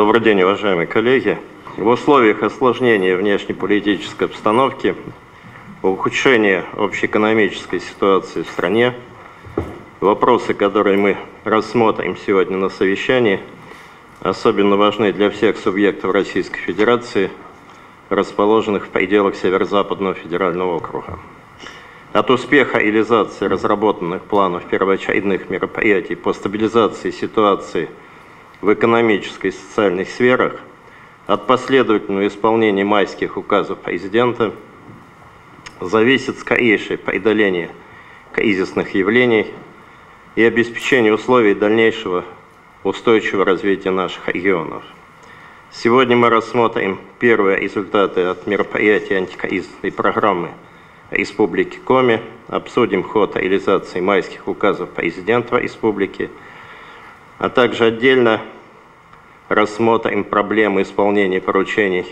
Добрый день, уважаемые коллеги. В условиях осложнения внешнеполитической обстановки, ухудшения общеэкономической ситуации в стране, вопросы, которые мы рассмотрим сегодня на совещании, особенно важны для всех субъектов Российской Федерации, расположенных в пределах Северо-Западного федерального округа. От успеха реализации разработанных планов первоочередных мероприятий по стабилизации ситуации в экономической и социальных сферах, от последовательного исполнения майских указов президента зависит скорейшее преодоление кризисных явлений и обеспечение условий дальнейшего устойчивого развития наших регионов. Сегодня мы рассмотрим первые результаты от мероприятий антикризисной программы Республики Коми, обсудим ход реализации майских указов президента Республики, а также отдельно рассмотрим проблемы исполнения поручений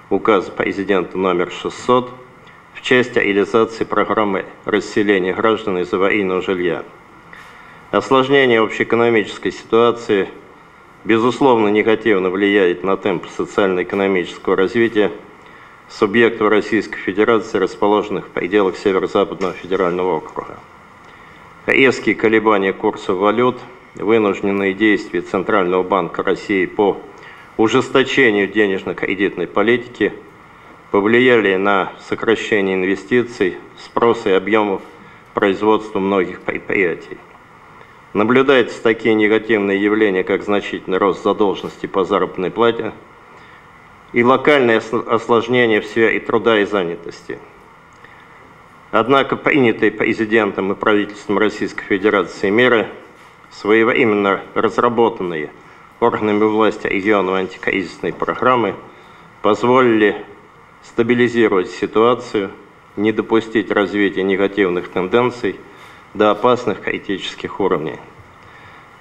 указа президента номер 600 в части реализации программы расселения граждан из аварийного жилья. Осложнение общеэкономической ситуации безусловно негативно влияет на темпы социально-экономического развития субъектов Российской Федерации, расположенных в пределах Северо-Западного федерального округа. Резкие колебания курсов валют, вынужденные действия Центрального банка России по ужесточению денежно-кредитной политики повлияли на сокращение инвестиций, спроса и объемов производства многих предприятий. Наблюдаются такие негативные явления, как значительный рост задолженности по заработной плате и локальное осложнение в сфере труда и занятости. Однако принятые президентом и правительством Российской Федерации меры, своевременно разработанные органами власти регионов антикризисной программы, позволили стабилизировать ситуацию, не допустить развития негативных тенденций до опасных критических уровней.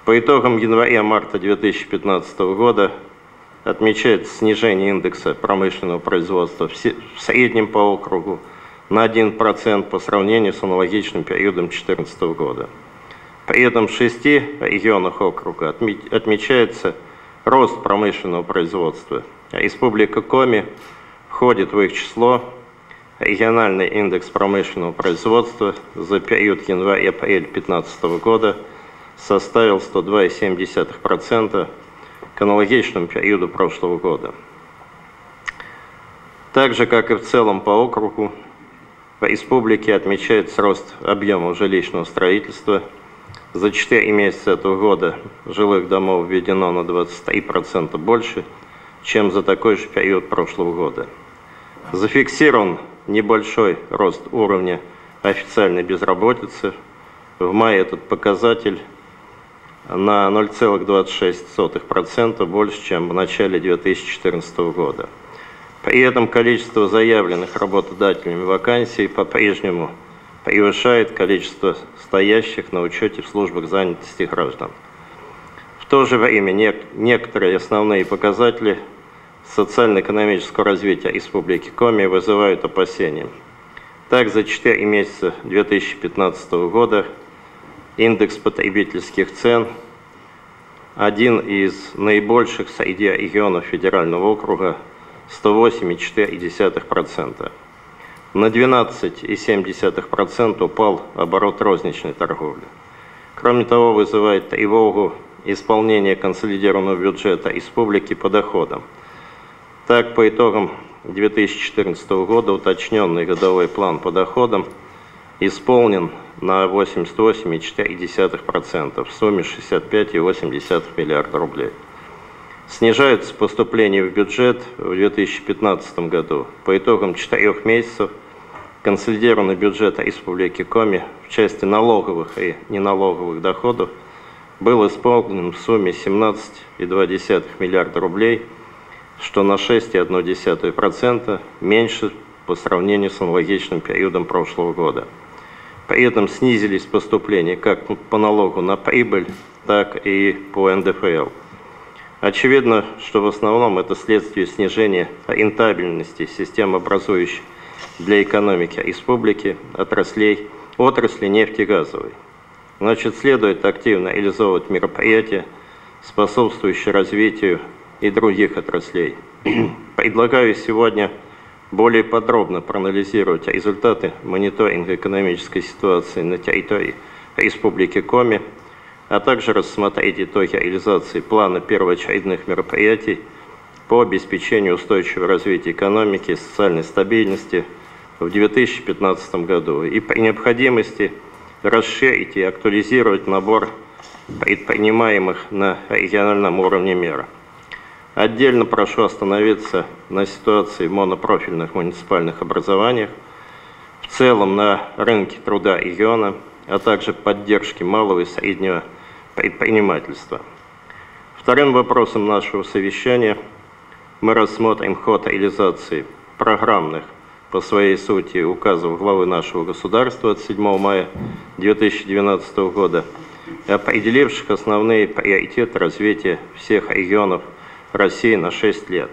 По итогам января-марта 2015 года отмечается снижение индекса промышленного производства в среднем по округу на 1% по сравнению с аналогичным периодом 2014 года. При этом в 6 регионах округа отмечается рост промышленного производства. Республика Коми входит в их число. Региональный индекс промышленного производства за период январь-апрель 2015 года составил 102,7% к аналогичному периоду прошлого года. Так же, как и в целом по округу, в республике отмечается рост объемов жилищного строительства. За 4 месяца этого года жилых домов введено на 23% больше, чем за такой же период прошлого года. Зафиксирован небольшой рост уровня официальной безработицы. В мае этот показатель на 0,26% больше, чем в начале 2014 года. При этом количество заявленных работодателями вакансий по-прежнему превышает количество стоящих на учете в службах занятости граждан. В то же время некоторые основные показатели социально-экономического развития Республики Коми вызывают опасения. Так, за 4 месяца 2015 года индекс потребительских цен, один из наибольших среди регионов федерального округа, 108,4%. На 12,7% упал оборот розничной торговли. Кроме того, вызывает тревогу исполнение консолидированного бюджета республики по доходам. Так, по итогам 2014 года уточненный годовой план по доходам исполнен на 88,4% в сумме 65,8 миллиарда рублей. Снижаются поступления в бюджет в 2015 году. По итогам 4 месяцев консолидированный бюджет Республики Коми в части налоговых и неналоговых доходов был исполнен в сумме 17,2 миллиарда рублей, что на 6,1% меньше по сравнению с аналогичным периодом прошлого года. При этом снизились поступления как по налогу на прибыль, так и по НДФЛ. Очевидно, что в основном это следствие снижения рентабельности системообразующей для экономики республики отрасли нефтегазовой. Значит, следует активно реализовывать мероприятия, способствующие развитию и других отраслей. Предлагаю сегодня более подробно проанализировать результаты мониторинга экономической ситуации на территории Республики Коми, а также рассмотреть итоги реализации плана первоочередных мероприятий по обеспечению устойчивого развития экономики и социальной стабильности в 2015 году и при необходимости расширить и актуализировать набор предпринимаемых на региональном уровне мер. Отдельно прошу остановиться на ситуации в монопрофильных муниципальных образованиях, в целом на рынке труда региона, а также поддержке малого и среднего предпринимательства. Вторым вопросом нашего совещания мы рассмотрим ход реализации программных по своей сути указов главы нашего государства от 7 мая 2012 года, определивших основные приоритеты развития всех регионов России на 6 лет.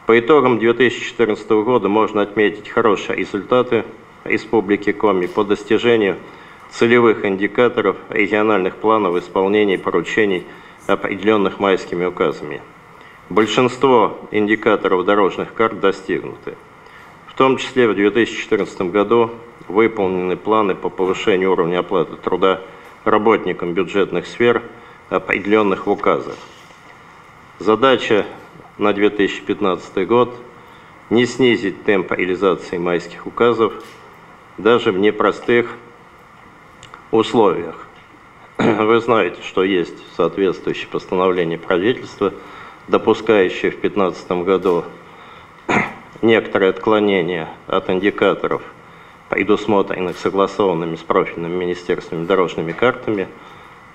По итогам 2014 года можно отметить хорошие результаты Республики Коми по достижению целевых индикаторов региональных планов исполнения поручений, определенных майскими указами. Большинство индикаторов дорожных карт достигнуты. В том числе в 2014 году выполнены планы по повышению уровня оплаты труда работникам бюджетных сфер, определенных в указах. Задача на 2015 год – не снизить темп реализации майских указов даже в непростых условиях. Вы знаете, что есть соответствующее постановление правительства, допускающее в 2015 году некоторые отклонения от индикаторов, предусмотренных согласованными с профильными министерствами дорожными картами,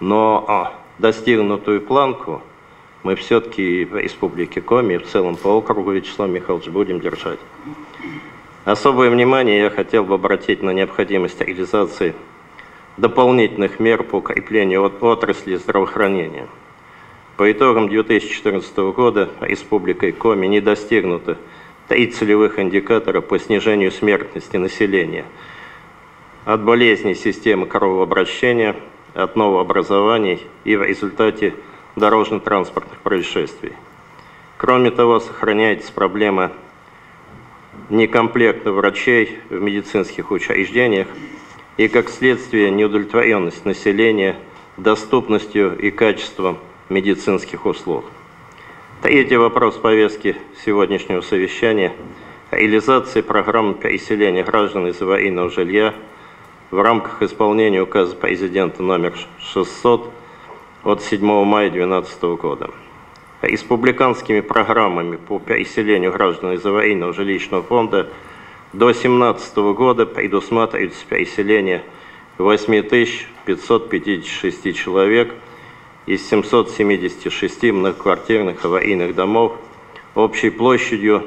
но достигнутую планку мы все-таки в Республике Коми и в целом по округу, Вячеслав Михайлович, будем держать. Особое внимание я хотел бы обратить на необходимость реализации дополнительных мер по укреплению отрасли здравоохранения. По итогам 2014 года Республикой Коми не достигнуто 3 целевых индикатора по снижению смертности населения от болезней системы кровообращения, от новообразований и в результате дорожно-транспортных происшествий. Кроме того, сохраняется проблема некомплекта врачей в медицинских учреждениях и, как следствие, неудовлетворенность населения доступностью и качеством медицинских услуг. Третий вопрос повестки сегодняшнего совещания – реализация программы переселения граждан из аварийного жилья в рамках исполнения указа президента номер 600 от 7 мая 2012 года. Республиканскими программами по переселению граждан из аварийного жилищного фонда до 2017 года предусматривается переселение 8556 человек из 776 многоквартирных аварийных домов общей площадью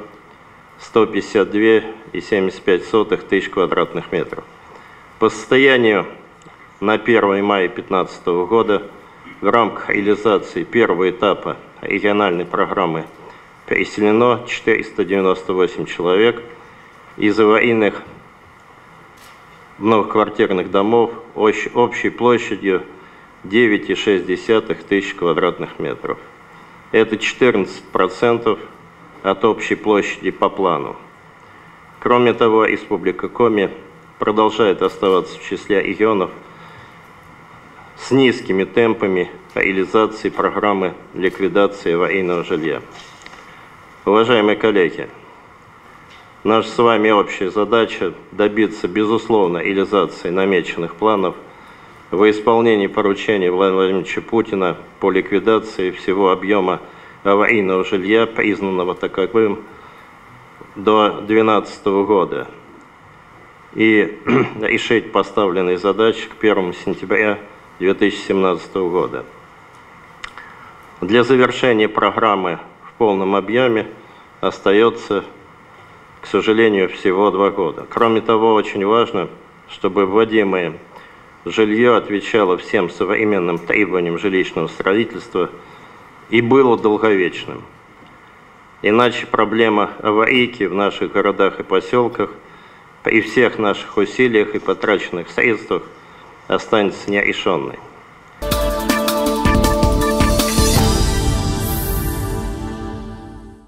152,75 тысяч квадратных метров. По состоянию на 1 мая 2015 года в рамках реализации первого этапа региональной программы переселено 498 человек из аварийных многоквартирных домов общей площадью 9,6 тысяч квадратных метров. Это 14% от общей площади по плану. Кроме того, Республика Коми продолжает оставаться в числе регионов с низкими темпами реализации программы ликвидации аварийного жилья. Уважаемые коллеги, наша с вами общая задача добиться безусловной реализации намеченных планов во исполнении поручений Владимира Владимировича Путина по ликвидации всего объема аварийного жилья, признанного таковым до 2012 года, и решить поставленные задачи к 1 сентября 2017 года. Для завершения программы в полном объеме остается, к сожалению, всего 2 года. Кроме того, очень важно, чтобы вводимое жилье отвечало всем современным требованиям жилищного строительства и было долговечным. Иначе проблема аварийки в наших городах и поселках при всех наших усилиях и потраченных средствах останется нерешенной.